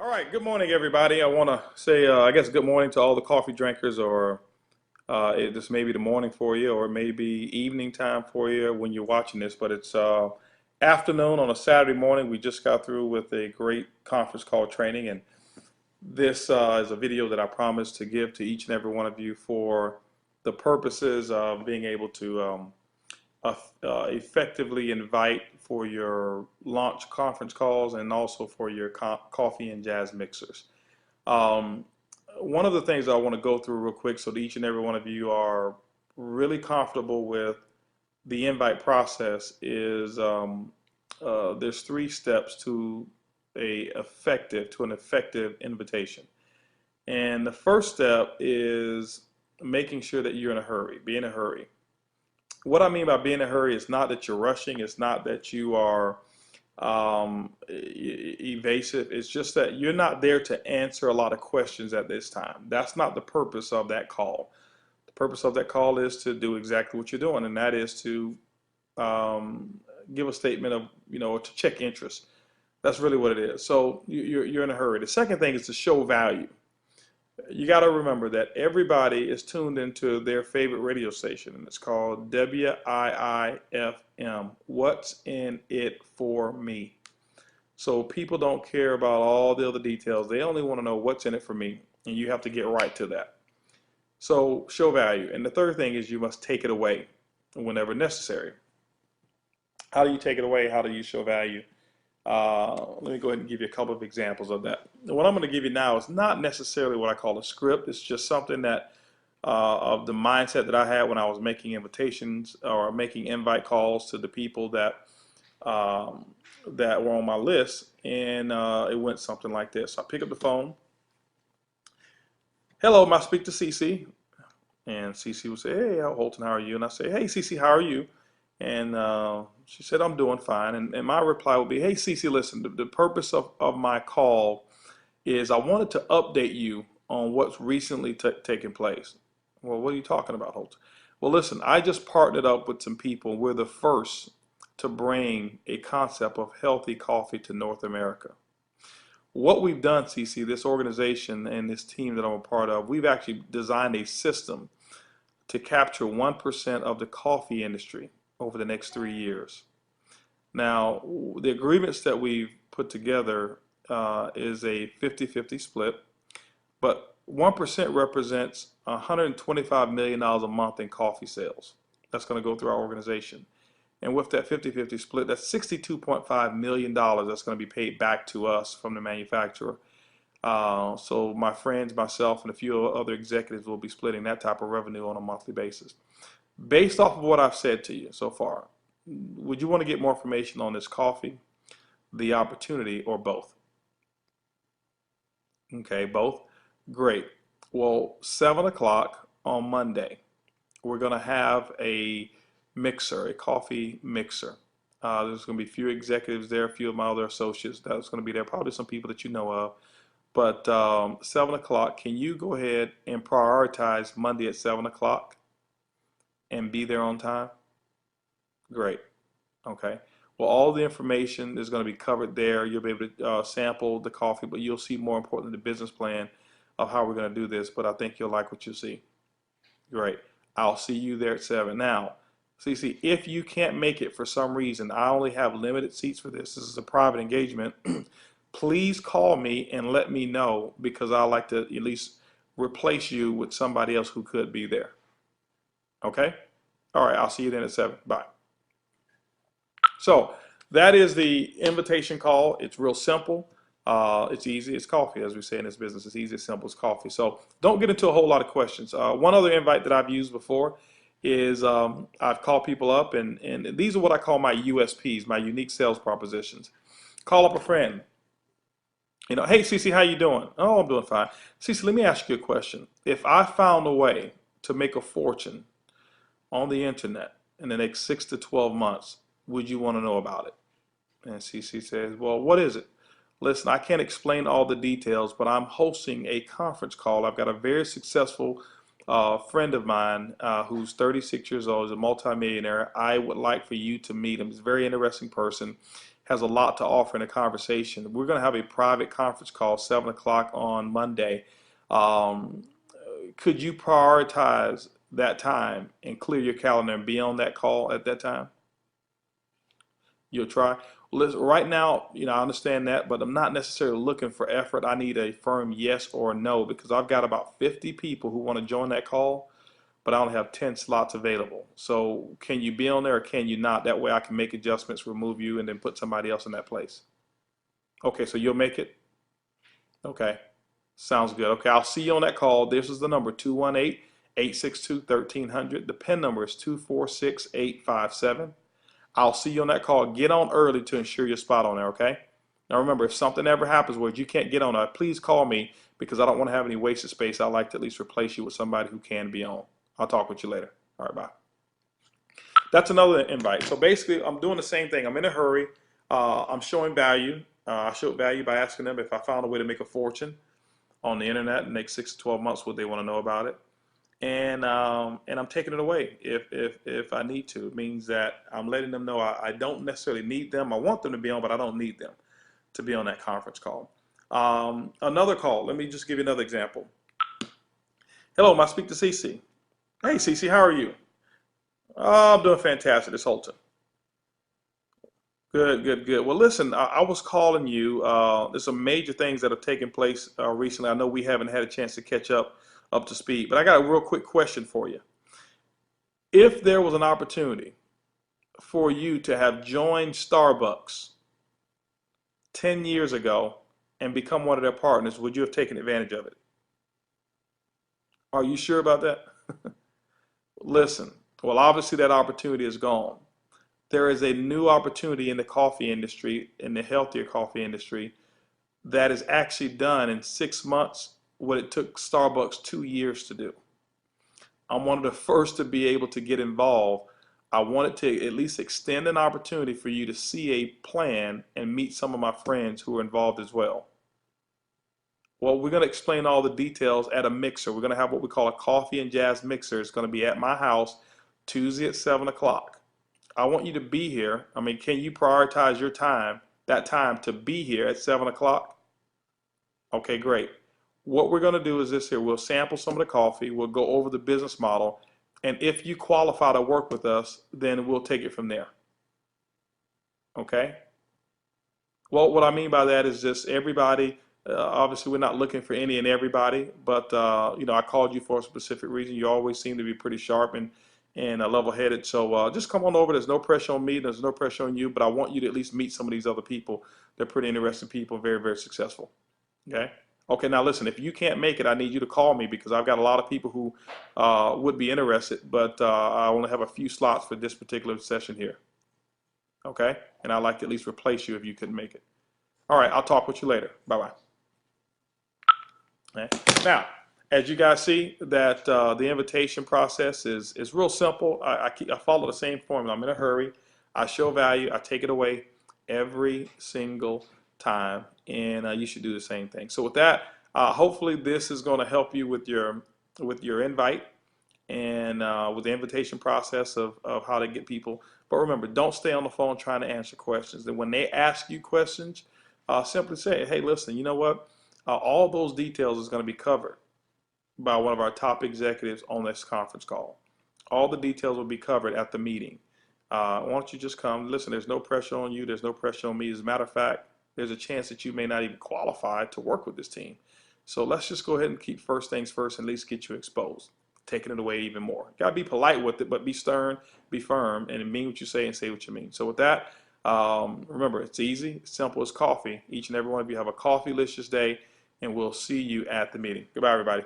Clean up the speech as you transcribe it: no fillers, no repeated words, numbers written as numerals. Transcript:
All right, good morning, everybody. I want to say, I guess, good morning to all the coffee drinkers, or this may be the morning for you, or maybe evening time for you when you're watching this. But it's afternoon on a Saturday morning. We just got through with a great conference call training, and this is a video that I promised to give to each and every one of you for the purposes of being able to effectively invite for your launch conference calls and also for your coffee and jazz mixers. Um, One of the things I want to go through real quick so that each and every one of you are really comfortable with the invite process is there's three steps to an effective invitation. And the first step is making sure that you're in a hurry. Be in a hurry. What I mean by being in a hurry is not that you're rushing. It's not that you are evasive. It's just that you're not there to answer a lot of questions at this time. That's not the purpose of that call. The purpose of that call is to do exactly what you're doing, and that is to um, give a statement of, to check interest. That's really what it is. So you're in a hurry. The second thing is to show value. You got to remember that everybody is tuned into their favorite radio station, and it's called WIIFM. What's in it for me? So people don't care about all the other details. They only want to know what's in it for me, and you have to get right to that. So show value. And the third thing is you must take it away whenever necessary. How do you take it away? How do you show value? Let me go ahead and give you a couple of examples of that. What I'm going to give you now is not necessarily what I call a script. It's just something that of the mindset that I had when I was making invitations or making invite calls to the people um, that were on my list, and it went something like this. I pick up the phone. Hello, may I speak to Cece? And Cece would say, "Hey, Holton, how are you?" And I say, "Hey, Cece, how are you?" And she said, "I'm doing fine." And my reply would be, "Hey, Cece, listen, the purpose of my call is I wanted to update you on what's recently taken place." Well, what are you talking about, Holton? Well, listen, I just partnered up with some people. We're the first to bring a concept of healthy coffee to North America. What we've done, CC, this organization and this team that I'm a part of, we've actually designed a system to capture 1% of the coffee industry over the next 3 years. Now, the agreements that we've put together is a 50-50 split, but 1% represents $125 million a month in coffee sales. That's going to go through our organization. And with that 50-50 split, that's $62.5 million that's going to be paid back to us from the manufacturer. So my friends, myself, and a few other executives will be splitting that type of revenue on a monthly basis. Based off of what I've said to you so far, would you want to get more information on this coffee, the opportunity, or both? Okay, both. Great. Well, 7 o'clock on Monday, we're going to have a mixer, a coffee mixer. There's going to be a few executives there, a few of my other associates that's going to be there, probably some people that you know of. But 7 o'clock, can you go ahead and prioritize Monday at 7 o'clock and be there on time? Great. Okay. Well, all the information is going to be covered there. You'll be able to sample the coffee, but you'll see more importantly the business plan of how we're going to do this. But I think you'll like what you see. Great. I'll see you there at 7. Now, CC, if you can't make it for some reason, I only have limited seats for this. This is a private engagement. Please call me and let me know because I like to at least replace you with somebody else who could be there. Okay? All right. I'll see you then at 7. Bye. So that is the invitation call. It's real simple. It's easy. It's coffee, as we say in this business. It's easy, it's simple, it's coffee. So don't get into a whole lot of questions. One other invite that I've used before is I've called people up, and these are what I call my USPs, my unique sales propositions. Call up a friend. Hey, Cece, how you doing? Oh, I'm doing fine. Cece, let me ask you a question. If I found a way to make a fortune on the internet in the next 6 to 12 months, would you want to know about it? And CC says, well, what is it? Listen, I can't explain all the details, but I'm hosting a conference call. I've got a very successful friend of mine who's 36 years old, is a multimillionaire. I would like for you to meet him. He's a very interesting person, has a lot to offer in a conversation. We're going to have a private conference call 7 o'clock on Monday. Um, could you prioritize that time and clear your calendar and be on that call at that time? You'll try. Listen, right now, I understand that, but I'm not necessarily looking for effort. I need a firm yes or no because I've got about 50 people who want to join that call, but I only have 10 slots available. So can you be on there or can you not? That way I can make adjustments, remove you, and then put somebody else in that place. Okay, so you'll make it? Okay, sounds good. Okay, I'll see you on that call. This is the number, 218-862-1300. The PIN number is 246857. I'll see you on that call. Get on early to ensure your spot on there, okay? Now remember, if something ever happens where you can't get on there, please call me because I don't want to have any wasted space. I'd like to at least replace you with somebody who can be on. I'll talk with you later. All right, bye. That's another invite. So basically, I'm doing the same thing. I'm in a hurry. I'm showing value. I showed value by asking them if I found a way to make a fortune on the internet in the next 6 to 12 months, would they want to know about it? And I'm taking it away if I need to. It means that I'm letting them know I don't necessarily need them. I want them to be on, but I don't need them to be on that conference call. Another call. Let me just give you another example. Hello, may I speak to Cece? Hey, Cece, how are you? Oh, I'm doing fantastic. It's Holton. Good, good, good. Well, listen, I was calling you. There's some major things that have taken place recently. I know we haven't had a chance to catch up to speed, but I got a real quick question for you. If there was an opportunity for you to have joined Starbucks 10 years ago and become one of their partners, would you have taken advantage of it? Are you sure about that? Listen, well, obviously that opportunity is gone. There is a new opportunity in the coffee industry, in the healthier coffee industry, that is actually done in 6 months what it took Starbucks 2 years to do. I'm one of the first to be able to get involved. I wanted to at least extend an opportunity for you to see a plan and meet some of my friends who are involved as well. Well, we're going to explain all the details at a mixer. We're going to have what we call a coffee and jazz mixer. It's going to be at my house Tuesday at 7 o'clock. I want you to be here. I mean, can you prioritize your time, that time to be here at 7 o'clock? Okay, great. What we're going to do is this here. We'll sample some of the coffee. We'll go over the business model. And if you qualify to work with us, then we'll take it from there. Okay? Well, what I mean by that is just everybody. Obviously, we're not looking for any and everybody, but I called you for a specific reason. You always seem to be pretty sharp and level-headed. So just come on over. There's no pressure on me. There's no pressure on you. But I want you to at least meet some of these other people. They're pretty interesting people, very, very successful. Okay? Okay, now listen, if you can't make it, I need you to call me because I've got a lot of people who would be interested, but I only have a few slots for this particular session here. Okay? And I'd like to at least replace you if you couldn't make it. All right, I'll talk with you later. Bye-bye. Okay. Now, as you guys see, that the invitation process is real simple. I follow the same formula. I'm in a hurry. I show value. I take it away every single time, and you should do the same thing. So with that, hopefully this is going to help you with your invite and with the invitation process of how to get people. But remember, don't stay on the phone trying to answer questions. And when they ask you questions, simply say, hey, listen, you know what? All those details is going to be covered by one of our top executives on this conference call. All the details will be covered at the meeting. Why don't you just come? Listen, there's no pressure on you. There's no pressure on me. As a matter of fact, there's a chance that you may not even qualify to work with this team. So let's just go ahead and keep first things first and at least get you exposed, taking it away even more. Got to be polite with it, but be stern, be firm, and mean what you say and say what you mean. So with that, remember, it's easy, it's simple as coffee. Each and every one of you have a coffee-licious day, and we'll see you at the meeting. Goodbye, everybody.